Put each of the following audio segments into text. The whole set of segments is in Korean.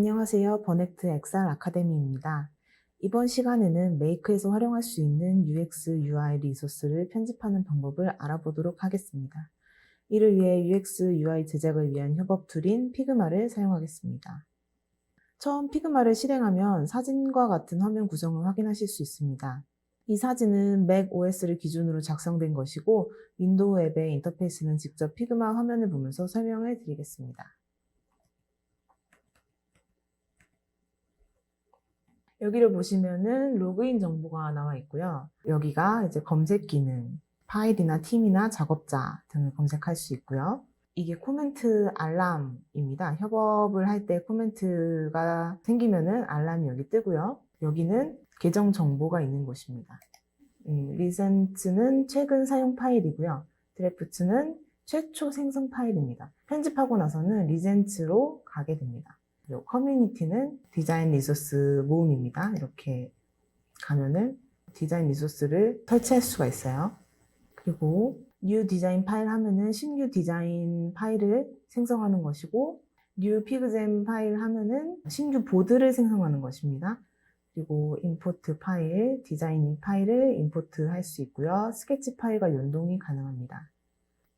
안녕하세요. 버넥트 엑셀 아카데미입니다. 이번 시간에는 메이크에서 활용할 수 있는 UX, UI 리소스를 편집하는 방법을 알아보도록 하겠습니다. 이를 위해 UX, UI 제작을 위한 협업 툴인 피그마를 사용하겠습니다. 처음 피그마를 실행하면 사진과 같은 화면 구성을 확인하실 수 있습니다. 이 사진은 맥 OS를 기준으로 작성된 것이고 윈도우 앱의 인터페이스는 직접 피그마 화면을 보면서 설명을 드리겠습니다. 여기를 보시면은 로그인 정보가 나와 있고요. 여기가 이제 검색 기능, 파일이나 팀이나 작업자 등을 검색할 수 있고요. 이게 코멘트 알람입니다. 협업을 할 때 코멘트가 생기면은 알람이 여기 뜨고요. 여기는 계정 정보가 있는 곳입니다. 리센트는 최근 사용 파일이고요. 드래프트는 최초 생성 파일입니다. 편집하고 나서는 리젠츠로 가게 됩니다. 그리고 커뮤니티는 디자인 리소스 모음입니다. 이렇게 가면은 디자인 리소스를 설치할 수가 있어요. 그리고 new 디자인 파일 하면은 신규 디자인 파일을 생성하는 것이고 new pixem 파일 하면은 신규 보드를 생성하는 것입니다. 그리고 임포트 파일, 디자인 파일을 임포트 할 수 있고요. 스케치 파일과 연동이 가능합니다.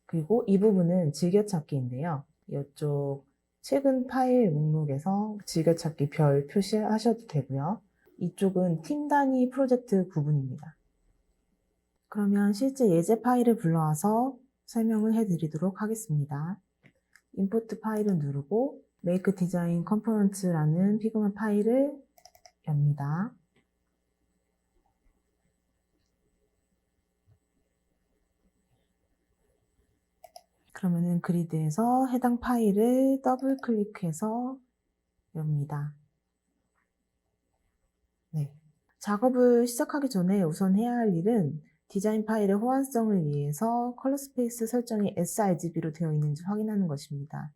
그리고 이 부분은 즐겨찾기인데요. 이쪽 최근 파일 목록에서 즐겨찾기 별 표시하셔도 되고요. 이쪽은 팀 단위 프로젝트 구분입니다. 그러면 실제 예제 파일을 불러와서 설명을 해드리도록 하겠습니다. 임포트 파일을 누르고 Make Design Components라는 피그마 파일을 엽니다. 그러면은 그리드에서 해당 파일을 더블 클릭해서 엽니다. 네. 작업을 시작하기 전에 우선 해야 할 일은 디자인 파일의 호환성을 위해서 컬러 스페이스 설정이 sRGB로 되어 있는지 확인하는 것입니다.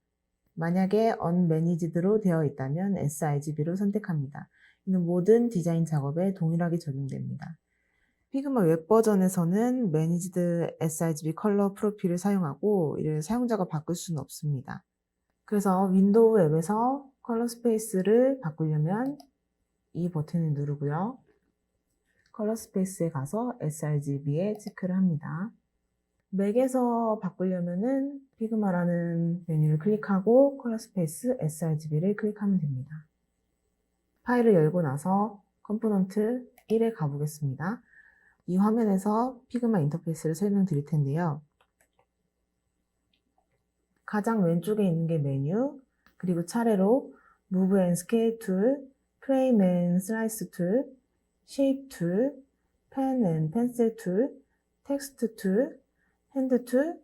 만약에 unmanaged로 되어 있다면 sRGB로 선택합니다. 이는 모든 디자인 작업에 동일하게 적용됩니다. 피그마 웹 버전에서는 Managed sRGB 컬러 프로필을 사용하고 이를 사용자가 바꿀 수는 없습니다. 그래서 윈도우 앱에서 컬러 스페이스를 바꾸려면 이 버튼을 누르고요. 컬러 스페이스에 가서 sRGB에 체크를 합니다. 맥에서 바꾸려면은 피그마라는 메뉴를 클릭하고 컬러 스페이스 sRGB를 클릭하면 됩니다. 파일을 열고 나서 컴포넌트 1에 가보겠습니다. 이 화면에서 피그마 인터페이스를 설명드릴 텐데요. 가장 왼쪽에 있는 게 메뉴, 그리고 차례로 Move and Scale 툴, Frame and Slice 툴, Shape 툴, Pen and Pencil 툴, Text 툴, Hand 툴,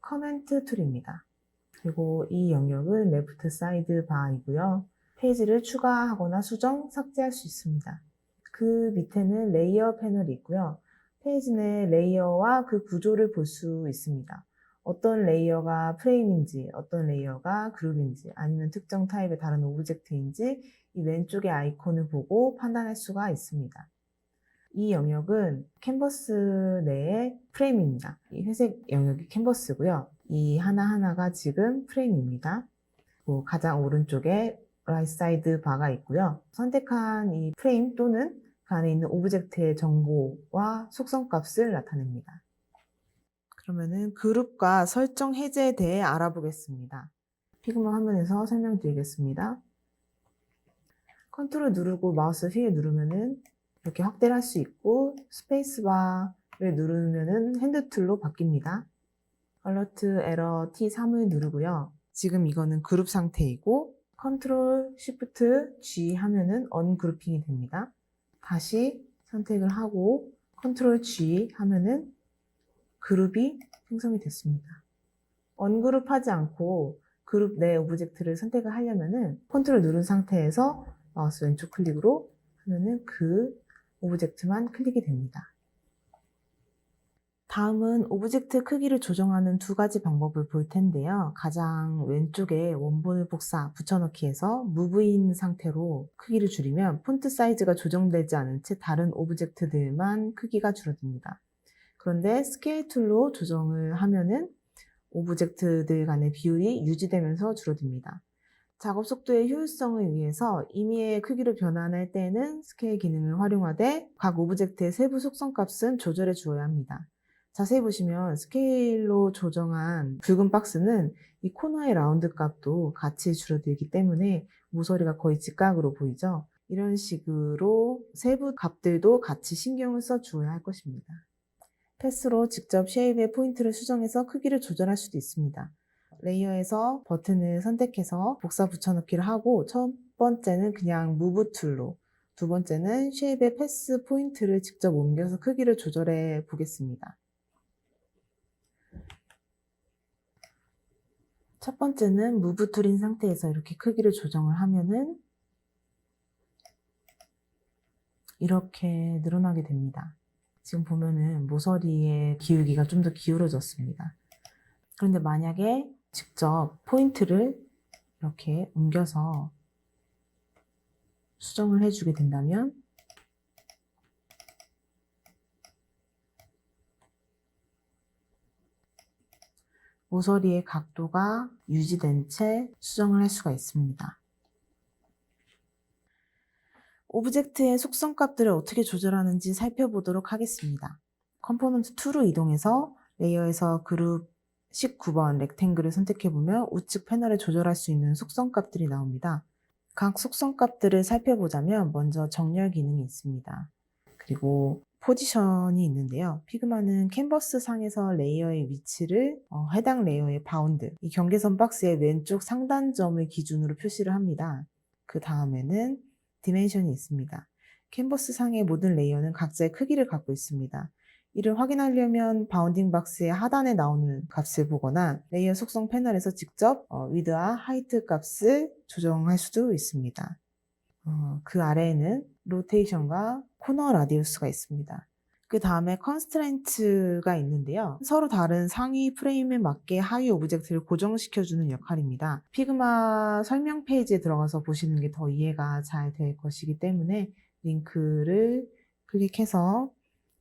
Comment 툴입니다. 그리고 이 영역은 Left Side Bar이고요. 페이지를 추가하거나 수정, 삭제할 수 있습니다. 그 밑에는 레이어 패널이 있고요. 페이지 내 레이어와 그 구조를 볼 수 있습니다. 어떤 레이어가 프레임인지, 어떤 레이어가 그룹인지, 아니면 특정 타입의 다른 오브젝트인지 이 왼쪽의 아이콘을 보고 판단할 수가 있습니다. 이 영역은 캔버스 내의 프레임입니다. 이 회색 영역이 캔버스고요. 이 하나하나가 지금 프레임입니다. 가장 오른쪽에 right side bar가 있고요. 선택한 이 프레임 또는 그 안에 있는 오브젝트의 정보와 속성값을 나타냅니다. 그러면은 그룹과 설정 해제에 대해 알아보겠습니다. 피그마 화면에서 설명드리겠습니다. 컨트롤 누르고 마우스 휠 누르면은 이렇게 확대를 할 수 있고 스페이스바를 누르면은 핸드 툴로 바뀝니다. 알러트 에러 T3을 누르고요. 지금 이거는 그룹 상태이고 컨트롤 쉬프트 G 하면은 언그룹핑이 됩니다. 다시 선택을 하고 컨트롤 G 하면은 그룹이 생성이 됐습니다. 언그룹 하지 않고 그룹 내 오브젝트를 선택을 하려면은 컨트롤 누른 상태에서 마우스 왼쪽 클릭으로 하면은 그 오브젝트만 클릭이 됩니다. 다음은 오브젝트 크기를 조정하는 두 가지 방법을 볼 텐데요. 가장 왼쪽에 원본 복사 붙여넣기에서 무브인 상태로 크기를 줄이면 폰트 사이즈가 조정되지 않은 채 다른 오브젝트들만 크기가 줄어듭니다. 그런데 스케일 툴로 조정을 하면은 오브젝트들 간의 비율이 유지되면서 줄어듭니다. 작업 속도의 효율성을 위해서 임의의 크기로 변환할 때는 스케일 기능을 활용하되 각 오브젝트의 세부 속성 값은 조절해 주어야 합니다. 자세히 보시면 스케일로 조정한 붉은 박스는 이 코너의 라운드 값도 같이 줄어들기 때문에 모서리가 거의 직각으로 보이죠. 이런 식으로 세부 값들도 같이 신경을 써 주어야 할 것입니다. 패스로 직접 쉐입의 포인트를 수정해서 크기를 조절할 수도 있습니다. 레이어에서 버튼을 선택해서 복사 붙여넣기를 하고 첫 번째는 그냥 무브 툴로, 두 번째는 쉐입의 패스 포인트를 직접 옮겨서 크기를 조절해 보겠습니다. 첫 번째는 무브 툴인 상태에서 이렇게 크기를 조정을 하면은 이렇게 늘어나게 됩니다. 지금 보면은 모서리의 기울기가 좀 더 기울어졌습니다. 그런데 만약에 직접 포인트를 이렇게 옮겨서 수정을 해주게 된다면 모서리의 각도가 유지된 채 수정을 할 수가 있습니다. 오브젝트의 속성 값들을 어떻게 조절하는지 살펴보도록 하겠습니다. 컴포넌트 2로 이동해서 레이어에서 그룹 19번 렉탱글을 선택해보면 우측 패널에 조절할 수 있는 속성 값들이 나옵니다. 각 속성 값들을 살펴보자면 먼저 정렬 기능이 있습니다. 그리고 포지션이 있는데요. 피그마는 캔버스 상에서 레이어의 위치를 해당 레이어의 바운드, 이 경계선 박스의 왼쪽 상단점을 기준으로 표시를 합니다. 그 다음에는 디멘션이 있습니다. 캔버스 상의 모든 레이어는 각자의 크기를 갖고 있습니다. 이를 확인하려면 바운딩 박스의 하단에 나오는 값을 보거나 레이어 속성 패널에서 직접 위드와 하이트 값을 조정할 수도 있습니다. 그 아래에는 로테이션과 코너 라디우스가 있습니다. 그 다음에 컨스트레인트가 있는데요. 서로 다른 상위 프레임에 맞게 하위 오브젝트를 고정시켜주는 역할입니다. 피그마 설명 페이지에 들어가서 보시는 게 더 이해가 잘 될 것이기 때문에 링크를 클릭해서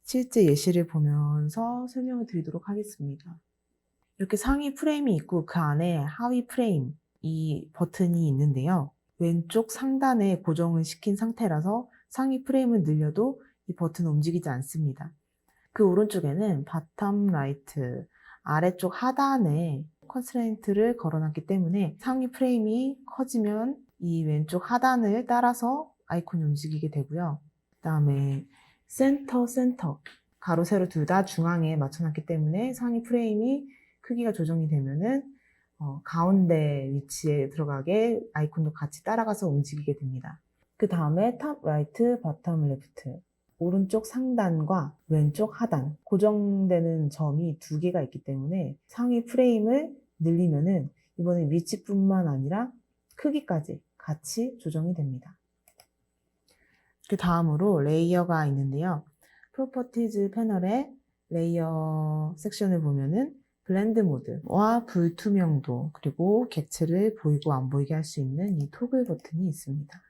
실제 예시를 보면서 설명을 드리도록 하겠습니다. 이렇게 상위 프레임이 있고 그 안에 하위 프레임, 이 버튼이 있는데요. 왼쪽 상단에 고정을 시킨 상태라서 상위 프레임을 늘려도 이 버튼은 움직이지 않습니다. 그 오른쪽에는 바텀 라이트, 아래쪽 하단에 컨스트레인트를 걸어놨기 때문에 상위 프레임이 커지면 이 왼쪽 하단을 따라서 아이콘이 움직이게 되고요. 그 다음에 센터, 가로, 세로 둘 다 중앙에 맞춰놨기 때문에 상위 프레임이 크기가 조정이 되면은 가운데 위치에 들어가게 아이콘도 같이 따라가서 움직이게 됩니다. 그 다음에 탑 라이트, 바텀 레프트, 오른쪽 상단과 왼쪽 하단 고정되는 점이 두 개가 있기 때문에 상위 프레임을 늘리면은 이번에 위치뿐만 아니라 크기까지 같이 조정이 됩니다. 그 다음으로 레이어가 있는데요. 프로퍼티즈 패널의 레이어 섹션을 보면은 블렌드 모드와 불투명도 그리고 객체를 보이고 안 보이게 할 수 있는 이 토글 버튼이 있습니다.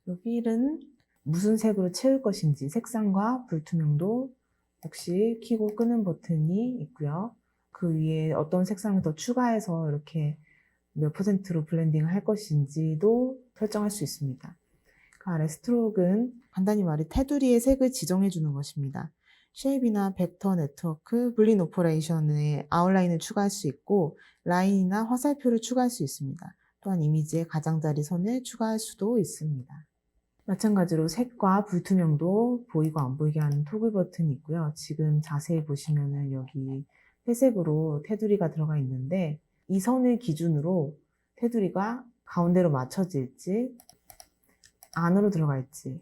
이 휠은 무슨 색으로 채울 것인지 색상과 불투명도 역시 켜고 끄는 버튼이 있고요. 그 위에 어떤 색상을 더 추가해서 이렇게 몇 %로 블렌딩을 할 것인지도 설정할 수 있습니다. 그 아래 스트로크는 간단히 말해 테두리의 색을 지정해 주는 것입니다. 쉐입이나 벡터 네트워크, 불린 오퍼레이션에 아웃라인을 추가할 수 있고 라인이나 화살표를 추가할 수 있습니다. 또한 이미지에 가장자리 선을 추가할 수도 있습니다. 마찬가지로 색과 불투명도 보이고 안 보이게 하는 토글 버튼이 있고요. 지금 자세히 보시면은 여기 회색으로 테두리가 들어가 있는데 이 선을 기준으로 테두리가 가운데로 맞춰질지 안으로 들어갈지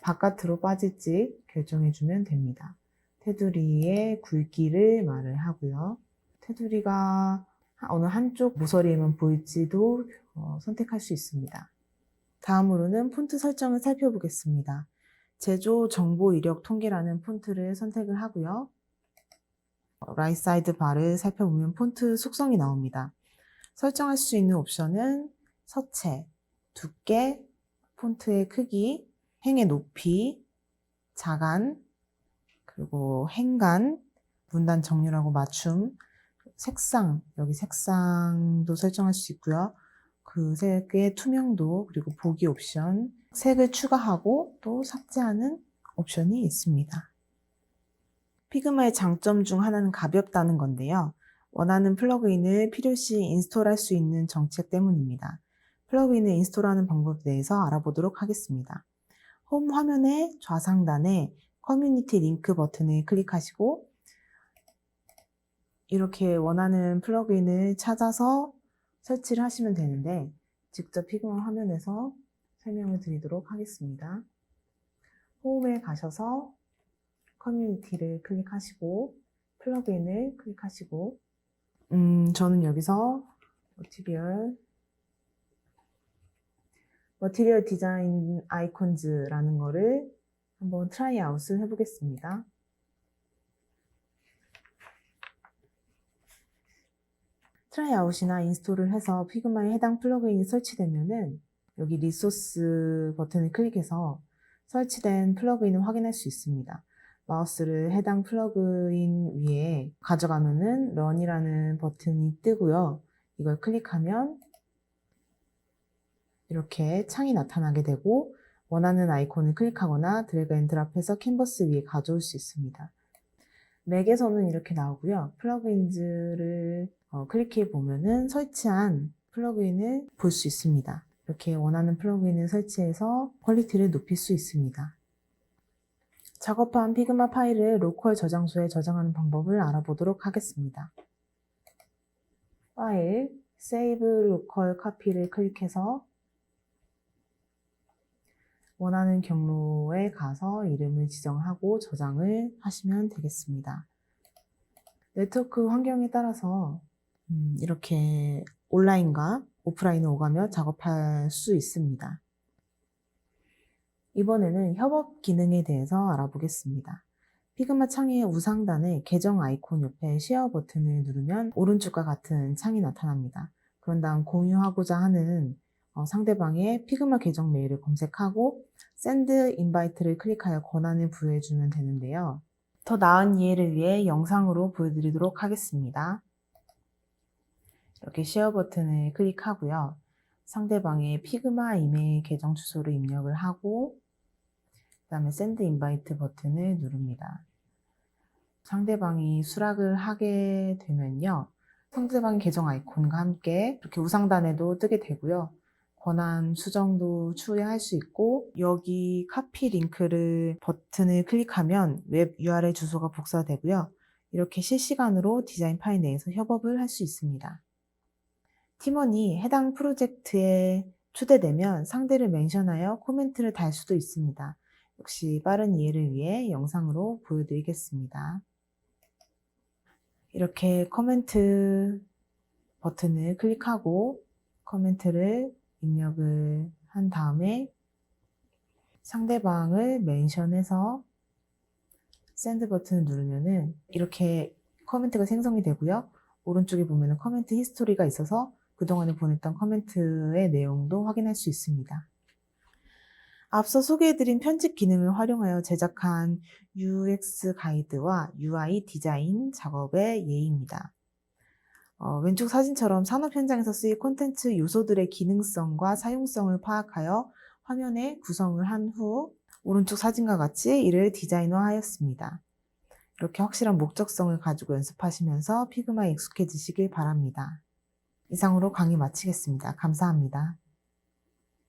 바깥으로 빠질지 결정해주면 됩니다. 테두리의 굵기를 말을 하고요. 테두리가 어느 한쪽 모서리에만 보일지도 선택할 수 있습니다. 다음으로는 폰트 설정을 살펴보겠습니다. 제조 정보 이력 통계라는 폰트를 선택을 하고요. 라이트 사이드 바를 살펴보면 폰트 속성이 나옵니다. 설정할 수 있는 옵션은 서체, 두께, 폰트의 크기, 행의 높이, 자간, 그리고 행간, 문단 정렬하고 맞춤, 색상, 여기 색상도 설정할 수 있고요. 그 색의 투명도 그리고 보기 옵션, 색을 추가하고 또 삭제하는 옵션이 있습니다. 피그마의 장점 중 하나는 가볍다는 건데요. 원하는 플러그인을 필요시 인스톨할 수 있는 정책 때문입니다. 플러그인을 인스톨하는 방법에 대해서 알아보도록 하겠습니다. 홈 화면의 좌상단에 커뮤니티 링크 버튼을 클릭하시고 이렇게 원하는 플러그인을 찾아서 설치를 하시면 되는데 직접 피그마 화면에서 설명을 드리도록 하겠습니다. 홈에 가셔서 커뮤니티를 클릭하시고 플러그인을 클릭하시고 저는 여기서 머티리얼 디자인 아이콘즈라는 거를 한번 트라이 아웃을 해보겠습니다. 트라이 아웃이나 인스톨을 해서 피그마에 해당 플러그인이 설치되면은 여기 리소스 버튼을 클릭해서 설치된 플러그인을 확인할 수 있습니다. 마우스를 해당 플러그인 위에 가져가면은 런이라는 버튼이 뜨고요. 이걸 클릭하면 이렇게 창이 나타나게 되고 원하는 아이콘을 클릭하거나 드래그 앤 드랍해서 캔버스 위에 가져올 수 있습니다. 맥에서는 이렇게 나오고요. 플러그인즈를 클릭해 보면은 설치한 플러그인을 볼 수 있습니다. 이렇게 원하는 플러그인을 설치해서 퀄리티를 높일 수 있습니다. 작업한 피그마 파일을 로컬 저장소에 저장하는 방법을 알아보도록 하겠습니다. 파일, Save Local Copy를 클릭해서 원하는 경로에 가서 이름을 지정하고 저장을 하시면 되겠습니다. 네트워크 환경에 따라서 이렇게 온라인과 오프라인을 오가며 작업할 수 있습니다. 이번에는 협업 기능에 대해서 알아보겠습니다. 피그마 창의 우상단에 계정 아이콘 옆에 쉐어 버튼을 누르면 오른쪽과 같은 창이 나타납니다. 그런 다음 공유하고자 하는 상대방의 피그마 계정 메일을 검색하고 Send Invite를 클릭하여 권한을 부여해주면 되는데요. 더 나은 이해를 위해 영상으로 보여드리도록 하겠습니다. 이렇게 쉐어 버튼을 클릭하고요. 상대방의 피그마 이메일 계정 주소를 입력을 하고 그 다음에 Send Invite 버튼을 누릅니다. 상대방이 수락을 하게 되면요. 상대방 계정 아이콘과 함께 이렇게 우상단에도 뜨게 되고요. 권한 수정도 추후에 할 수 있고 여기 카피 링크를 버튼을 클릭하면 웹 URL 주소가 복사되고요. 이렇게 실시간으로 디자인 파일 내에서 협업을 할 수 있습니다. 팀원이 해당 프로젝트에 초대되면 상대를 멘션하여 코멘트를 달 수도 있습니다. 역시 빠른 이해를 위해 영상으로 보여드리겠습니다. 이렇게 코멘트 버튼을 클릭하고 코멘트를 입력을 한 다음에 상대방을 멘션해서 샌드 버튼을 누르면은 이렇게 코멘트가 생성이 되고요. 오른쪽에 보면은 코멘트 히스토리가 있어서 그동안에 보냈던 코멘트의 내용도 확인할 수 있습니다. 앞서 소개해드린 편집 기능을 활용하여 제작한 UX 가이드와 UI 디자인 작업의 예입니다. 왼쪽 사진처럼 산업 현장에서 쓰일 콘텐츠 요소들의 기능성과 사용성을 파악하여 화면에 구성을 한 후 오른쪽 사진과 같이 이를 디자인화하였습니다. 이렇게 확실한 목적성을 가지고 연습하시면서 피그마에 익숙해지시길 바랍니다. 이상으로 강의 마치겠습니다. 감사합니다.